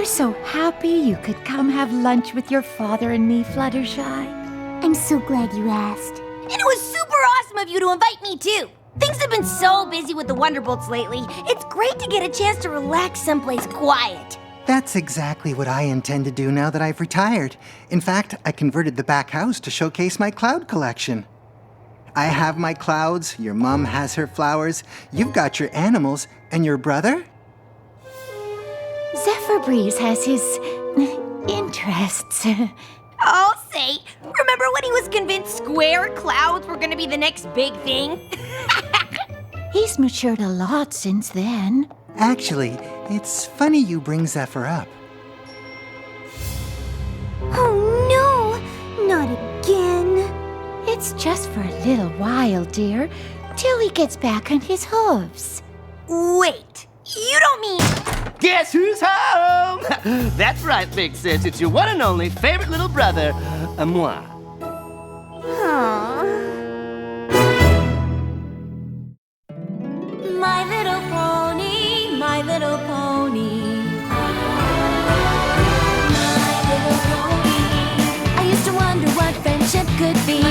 We're so happy you could come have lunch with your father and me, Fluttershy. I'm so glad you asked. And it was super awesome of you to invite me too. Things have been so busy with the Wonderbolts lately. It's great to get a chance to relax someplace quiet. That's exactly what I intend to do now that I've retired. In fact, I converted the back house to showcase my cloud collection. I have my clouds, your mom has her flowers, you've got your animals, and your brother? Zephyr Breeze has his interests. I'll say, remember when he was convinced square clouds were gonna be the next big thing? He's matured a lot since then. Actually, it's funny you bring Zephyr up. Oh no, not again. It's just for a little while, dear, till he gets back on his hooves. Wait, you don't mean... Guess who's home? That's right, Big Sis. It's your one and only favorite little brother, moi. My little pony, my little pony. My little pony. I used to wonder what friendship could be.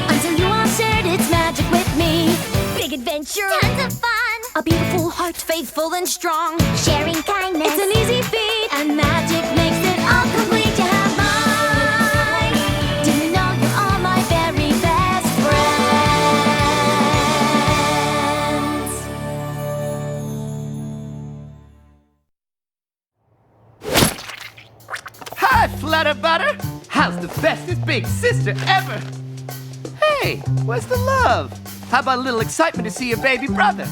Until you all shared its magic with me. Big adventure. Tons of fun. A beautiful heart, faithful and strong. Sharing kindness. It's an easy feat, and magic makes it all complete. You have mine. Do you know you're all my very best friends? Hi, Flutter Butter. How's the bestest big sister ever? Hey, where's the love? How about a little excitement to see your baby brother?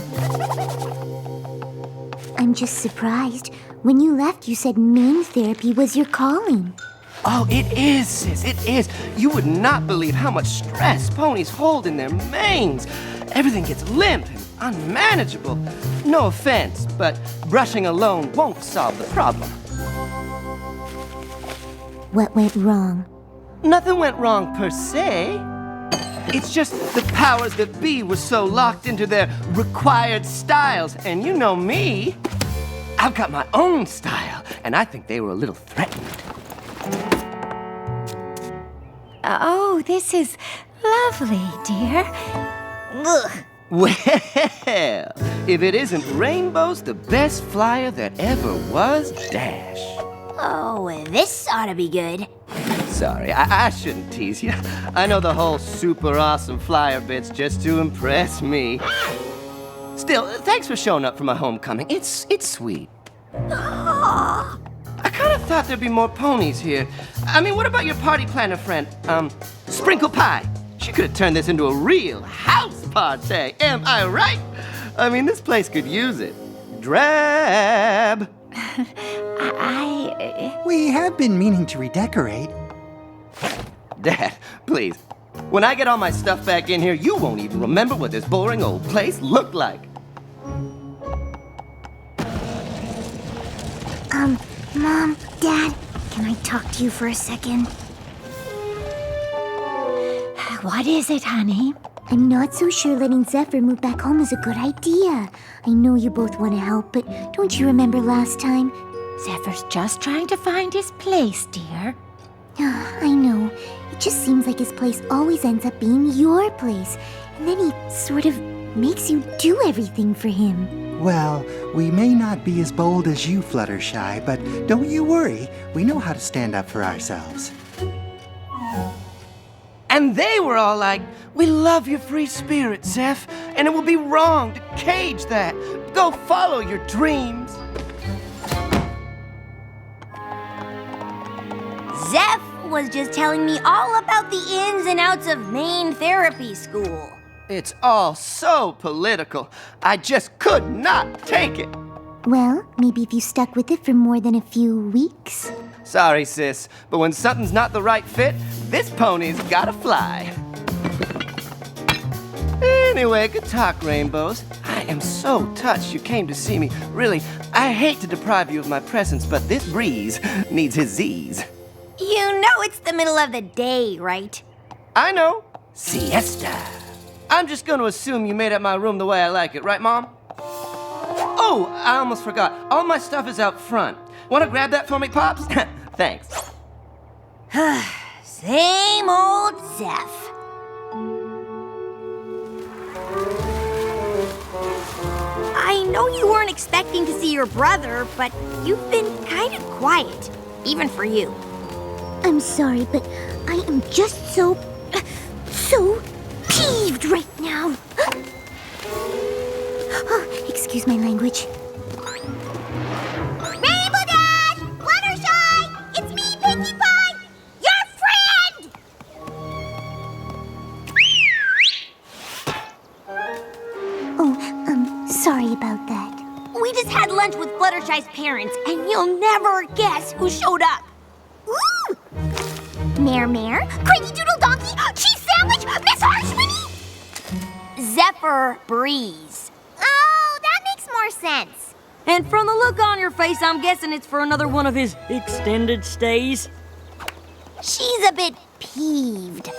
I'm just surprised. When you left, you said mane therapy was your calling. Oh, it is, sis, it is. You would not believe how much stress ponies hold in their manes. Everything gets limp and unmanageable. No offense, but brushing alone won't solve the problem. What went wrong? Nothing went wrong per se. It's just the powers that be were so locked into their required styles. And you know me, I've got my own style, and I think they were a little threatened. Oh, this is lovely, dear. Ugh. Well, if it isn't Rainbow's the best flyer that ever was, Dash. Oh, this ought to be good. Sorry, I shouldn't tease you. I know the whole super awesome flyer bit's just to impress me. Still, thanks for showing up for my homecoming. It's sweet. I kind of thought there'd be more ponies here. I mean, what about your party planner friend, Sprinkle Pie? She could have turned this into a real house party. Am I right? I mean, this place could use it. Drab. We have been meaning to redecorate. Dad, please. When I get all my stuff back in here, you won't even remember what this boring old place looked like. Mom, Dad, can I talk to you for a second? What is it, honey? I'm not so sure letting Zephyr move back home is a good idea. I know you both want to help, but don't you remember last time? Zephyr's just trying to find his place, dear. I know. It just seems like his place always ends up being your place. And then he sort of makes you do everything for him. Well, we may not be as bold as you, Fluttershy, but don't you worry. We know how to stand up for ourselves. And they were all like, "We love your free spirit, Zeph, and it will be wrong to cage that. Go follow your dreams." Zeph was just telling me all about the ins and outs of Maine Therapy School. It's all so political. I just could not take it. Well, maybe if you stuck with it for more than a few weeks. Sorry, sis, but when something's not the right fit, this pony's gotta fly. Anyway, good talk, Rainbows. I am so touched you came to see me. Really, I hate to deprive you of my presence, but this Breeze needs his Z's. You know it's the middle of the day, right? I know. Siesta. I'm just gonna assume you made up my room the way I like it, right, Mom? Oh, I almost forgot. All my stuff is out front. Want to grab that for me, Pops? Thanks. Same old Zeph. I know you weren't expecting to see your brother, but you've been kind of quiet, even for you. I'm sorry, but I am just so peeved right now. Oh, excuse my language. Rainbow Dash! Fluttershy! It's me, Pinkie Pie! Your friend! Oh, sorry about that. We just had lunch with Fluttershy's parents, and you'll never guess who showed up. Ooh! Mare, Craigie Doodle Donkey, Cheese Sandwich, Miss Harshmony! Zephyr Breeze. Oh, that makes more sense. And from the look on your face, I'm guessing it's for another one of his extended stays. She's a bit peeved.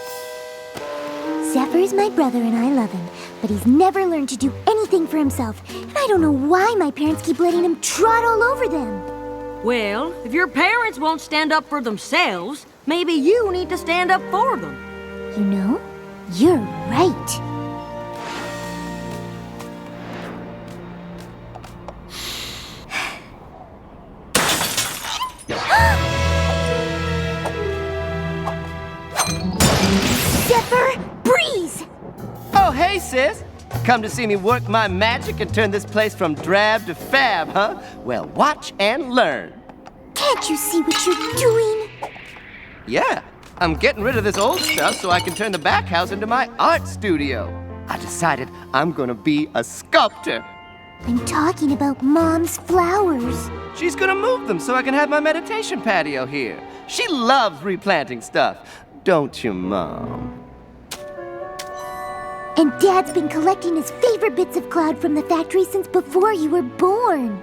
Zephyr's my brother and I love him, but he's never learned to do anything for himself. And I don't know why my parents keep letting him trot all over them. Well, if your parents won't stand up for themselves, maybe you need to stand up for them. You know, you're right. Zephyr Breeze! Oh, hey, sis. Come to see me work my magic and turn this place from drab to fab, huh? Well, watch and learn. Can't you see what you're doing? Yeah, I'm getting rid of this old stuff so I can turn the back house into my art studio. I decided I'm gonna be a sculptor. I'm talking about Mom's flowers. She's gonna move them so I can have my meditation patio here. She loves replanting stuff. Don't you, Mom? And Dad's been collecting his favorite bits of cloud from the factory since before you were born.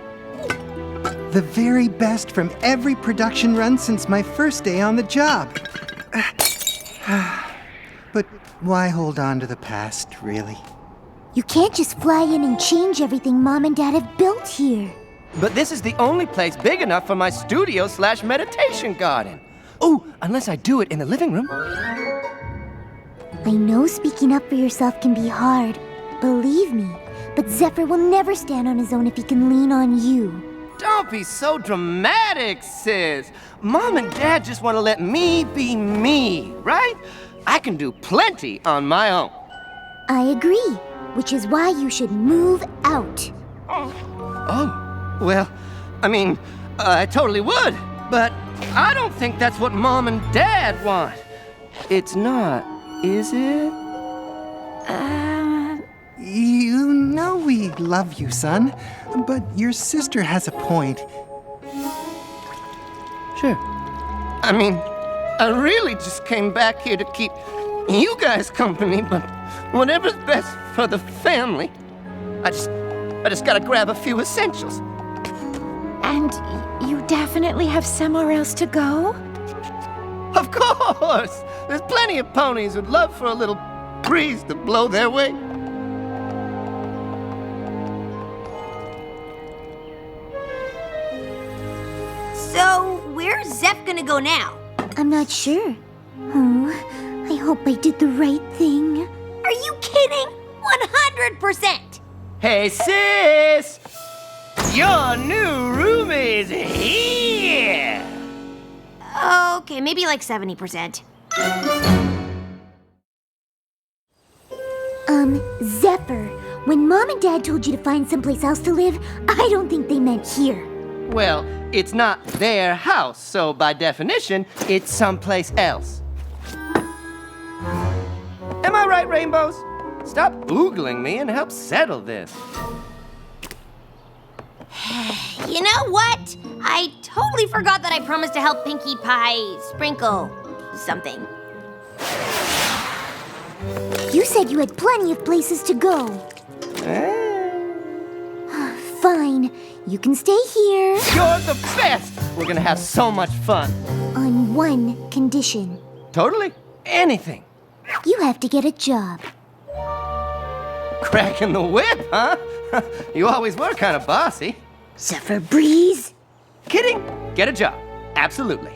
The very best from every production run since my first day on the job. But why hold on to the past, really? You can't just fly in and change everything Mom and Dad have built here. But this is the only place big enough for my studio/meditation garden. Oh, unless I do it in the living room. I know speaking up for yourself can be hard, believe me, but Zephyr will never stand on his own if he can lean on you. Don't be so dramatic, sis. Mom and Dad just want to let me be me, right? I can do plenty on my own. I agree, which is why you should move out. Oh, well, I mean, I totally would, but I don't think that's what Mom and Dad want. It's not, is it? You know we love you, son, but your sister has a point. Sure. I mean, I really just came back here to keep you guys company, but whatever's best for the family. I just gotta grab a few essentials. And you definitely have somewhere else to go? Of course! There's plenty of ponies who'd love for a little breeze to blow their way. So, where's Zeph gonna go now? I'm not sure. Oh, I hope I did the right thing. Are you kidding? 100%! Hey, sis! Your new room is here! Okay, maybe like 70%. Zephyr, when Mom and Dad told you to find someplace else to live, I don't think they meant here. Well, it's not their house, so by definition, it's someplace else. Am I right, Rainbows? Stop oogling me and help settle this. You know what? I totally forgot that I promised to help Pinkie Pie sprinkle something. You said you had plenty of places to go. Fine, you can stay here You're the best! We're gonna have so much fun. on one condition. Totally. Anything. You have to get a job. Cracking the whip, huh? You always were kind of bossy. Zephyr Breeze? Kidding? Get a job. Absolutely.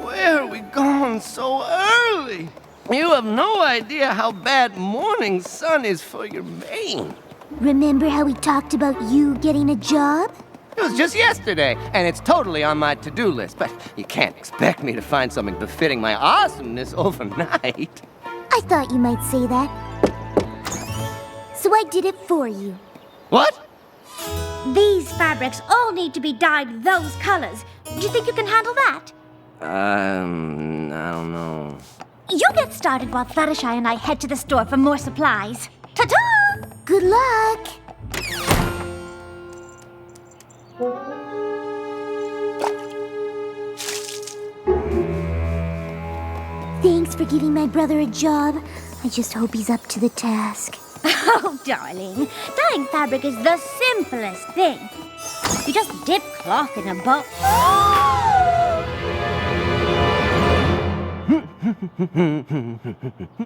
Where are we gone so early? You have no idea how bad morning sun is for your mane. Remember how we talked about you getting a job? It was just yesterday, and it's totally on my to-do list, but you can't expect me to find something befitting my awesomeness overnight. I thought you might say that. So I did it for you. What? These fabrics all need to be dyed those colors. Do you think you can handle that? I don't know. You get started while Fluttershy and I head to the store for more supplies. Ta-ta! Good luck! Thanks for giving my brother a job. I just hope he's up to the task. Oh, darling, dyeing fabric is the simplest thing. You just dip cloth in a bowl.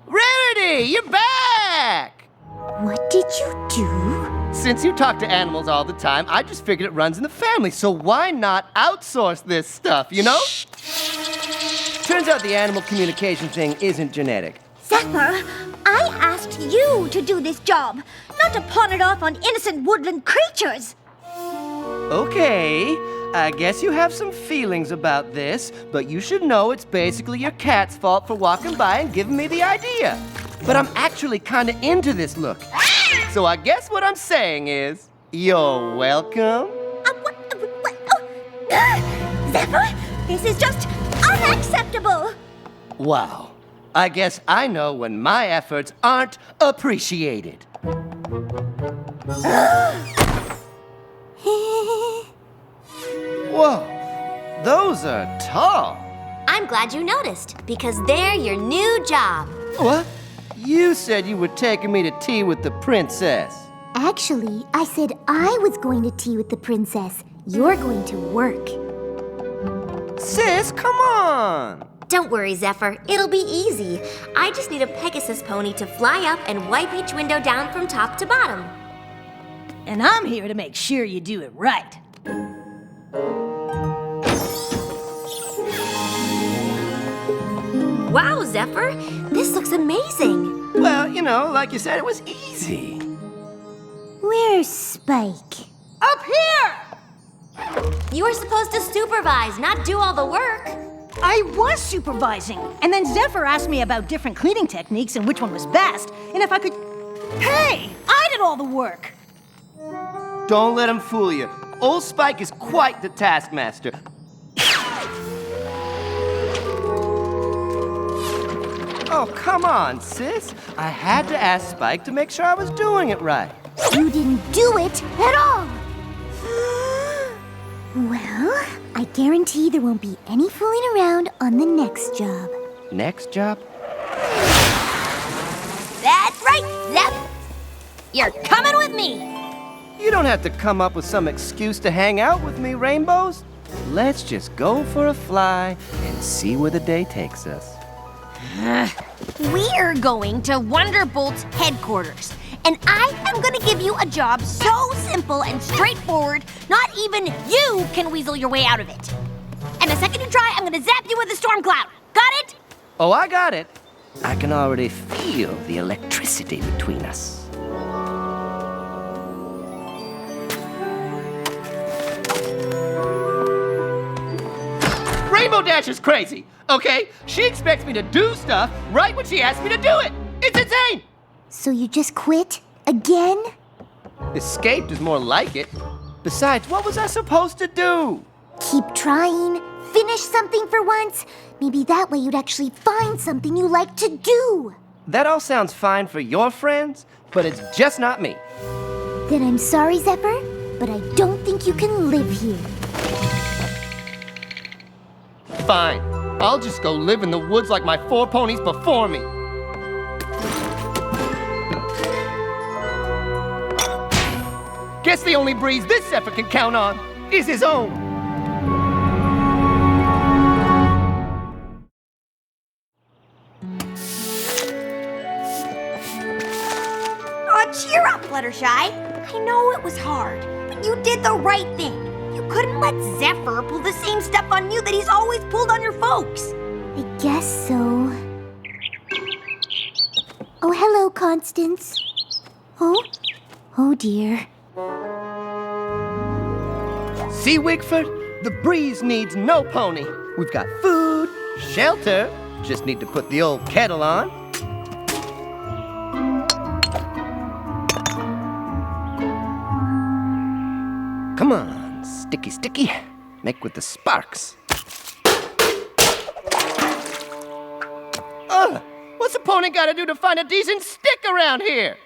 Rarity, you're back! What did you do? Since you talk to animals all the time, I just figured it runs in the family, so why not outsource this stuff, you know? Turns out the animal communication thing isn't genetic. Zephyr, I asked you to do this job, not to pawn it off on innocent woodland creatures. Okay, I guess you have some feelings about this, but you should know it's basically your cat's fault for walking by and giving me the idea. But I'm actually kind of into this look. So I guess what I'm saying is, you're welcome. Zephyr, this is just unacceptable. Wow. I guess I know when my efforts aren't appreciated. Whoa, those are tall. I'm glad you noticed, because they're your new job. What? You said you were taking me to tea with the princess. Actually, I said I was going to tea with the princess. You're going to work. Sis, come on. Don't worry, Zephyr. It'll be easy. I just need a Pegasus pony to fly up and wipe each window down from top to bottom. And I'm here to make sure you do it right. Wow, Zephyr, this looks amazing. Well, you know, like you said, it was easy. Where's Spike? Up here! You were supposed to supervise, not do all the work. I was supervising, and then Zephyr asked me about different cleaning techniques and which one was best, and if I could... Hey, I did all the work! Don't let him fool you. Old Spike is quite the taskmaster. Oh, come on, sis. I had to ask Spike to make sure I was doing it right. You didn't do it at all! Well, I guarantee there won't be any fooling around on the next job. Next job? That's right, Zep. You're coming with me. You don't have to come up with some excuse to hang out with me, Rainbows. Let's just go for a fly and see where the day takes us. We're going to Wonderbolt's headquarters, and I am going to give you a job so simple and straightforward, not even you can weasel your way out of it. And the second you try, I'm going to zap you with a storm cloud. Got it? Oh, I got it. I can already feel the electricity between us. Rainbow Dash is crazy, okay? She expects me to do stuff right when she asks me to do it. It's insane. So you just quit? Again? Escaped is more like it. Besides, what was I supposed to do? Keep trying. Finish something for once. Maybe that way you'd actually find something you like to do. That all sounds fine for your friends, but it's just not me. Then I'm sorry, Zephyr, but I don't think you can live here. Fine. I'll just go live in the woods like my 4 ponies before me. Guess the only breeze this Zephyr can count on is his own. Fluttershy. I know it was hard, but you did the right thing. You couldn't let Zephyr pull the same stuff on you that he's always pulled on your folks. I guess so. Oh, hello, Constance. Oh dear. See, Wigford? The Breeze needs no pony. We've got food, shelter. Just need to put the old kettle on. Come on, sticky, sticky. Make with the sparks. What's a pony gotta do to find a decent stick around here?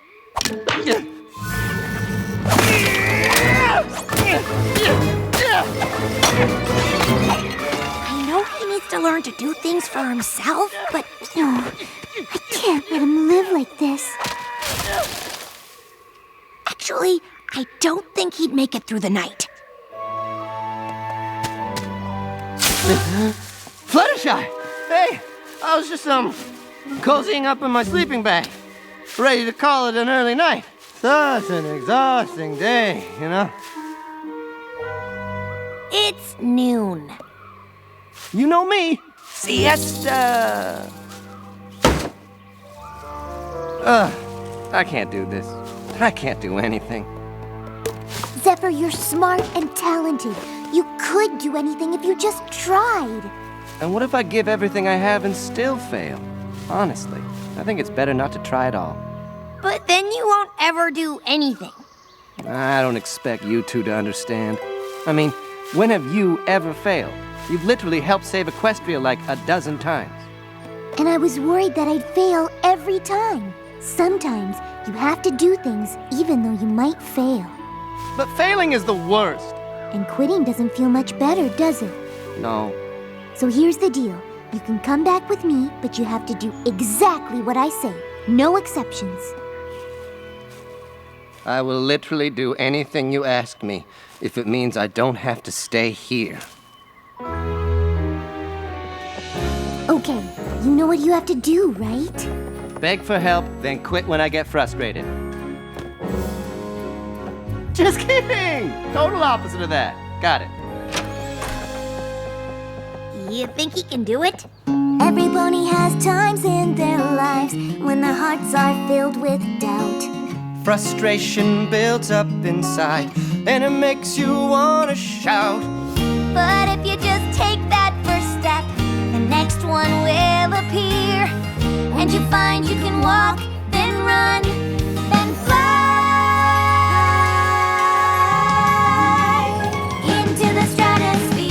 I know he needs to learn to do things for himself, but No, I can't let him live like this. actually, I don't think he'd make it through the night. Fluttershy! Hey, I was just, cozying up in my sleeping bag. Ready to call it an early night. Such an exhausting day, you know? It's noon. You know me. Siesta! I can't do this. I can't do anything. Zephyr, you're smart and talented. You could do anything if you just tried. And what if I give everything I have and still fail? Honestly, I think it's better not to try at all. But then you won't ever do anything. I don't expect you two to understand. I mean, when have you ever failed? You've literally helped save Equestria like a dozen times. And I was worried that I'd fail every time. Sometimes you have to do things even though you might fail. But failing is the worst. And quitting doesn't feel much better, does it? No. So here's the deal. You can come back with me, but you have to do exactly what I say. No exceptions. I will literally do anything you ask me if it means I don't have to stay here. Okay, you know what you have to do, right? Beg for help, then quit when I get frustrated. Just kidding! Total opposite of that. Got it. You think he can do it? Every pony has times in their lives when their hearts are filled with doubt. Frustration builds up inside, and it makes you want to shout. But if you just take that first step, the next one will appear. And you find you can walk, then run, then fly into the stratosphere.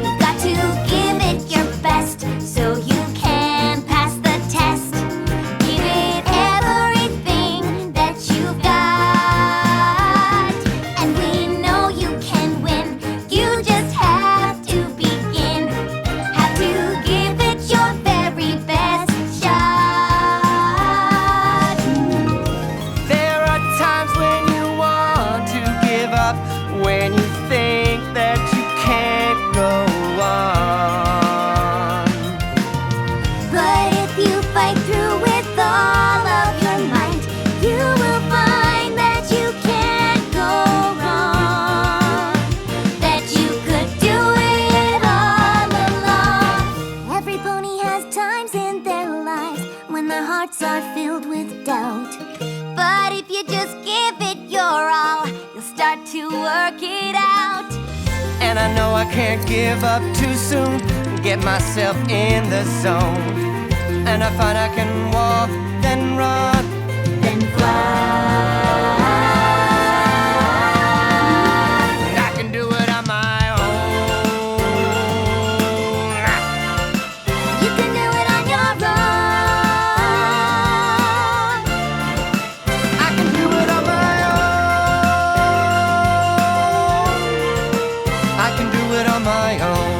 You've got to give it your best so you can pass the test. Give it everything that you've got. And we know you can win. You just have to begin. Have to give it your very best shot. There are times when you want to give up, when you think that you can't go on. But if you fight through with all of your might, you will find that you can't go wrong. That you could do it all along. Every pony has times in their lives when their hearts are filled with doubt. But if you just give it your all, you'll start to work it out. And I know I can't give up too soon, get myself in the zone. And I find I can walk, then run, Then fly. I can do it on my own. You can do it on your own. I can do it on my own. I can do it on my own.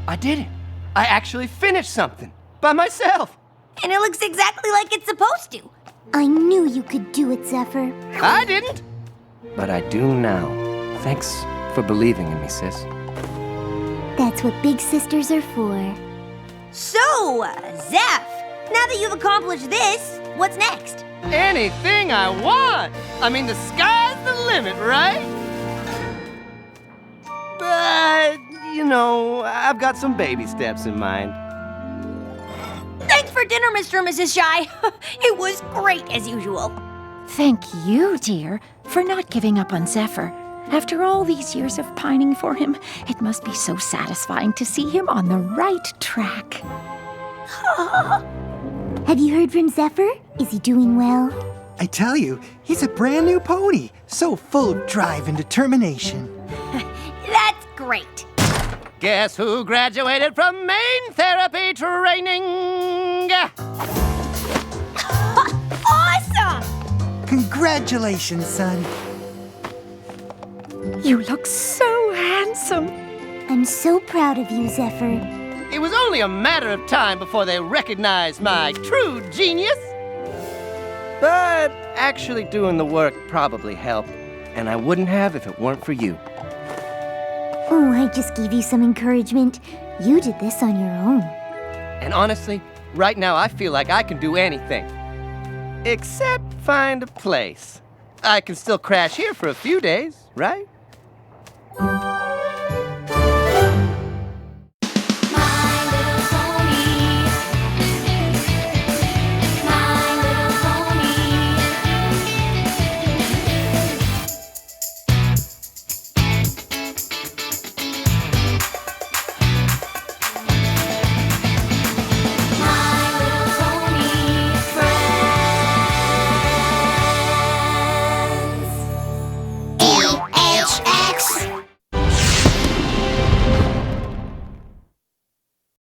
I did it. I actually finished something by myself. And it looks exactly like it's supposed to. I knew you could do it, Zephyr. I didn't. But I do now. Thanks for believing in me, sis. That's what big sisters are for. So, Zeph, now that you've accomplished this, what's next? Anything I want. I mean, the sky's the limit, right? But, you know, I've got some baby steps in mind. Thanks for dinner, Mr. and Mrs. Shy. It was great as usual. Thank you, dear, for not giving up on Zephyr. After all these years of pining for him, it must be so satisfying to see him on the right track. Have you heard from Zephyr? Is he doing well? I tell you, he's a brand new pony, so full of drive and determination. That's great. Guess who graduated from main therapy training? Awesome! Congratulations, son. You look so handsome. I'm so proud of you, Zephyr. It was only a matter of time before they recognized my true genius. But actually doing the work probably helped, and I wouldn't have if it weren't for you. Oh, I just gave you some encouragement. You did this on your own. And honestly, right now I feel like I can do anything. Except find a place. I can still crash here for a few days, right?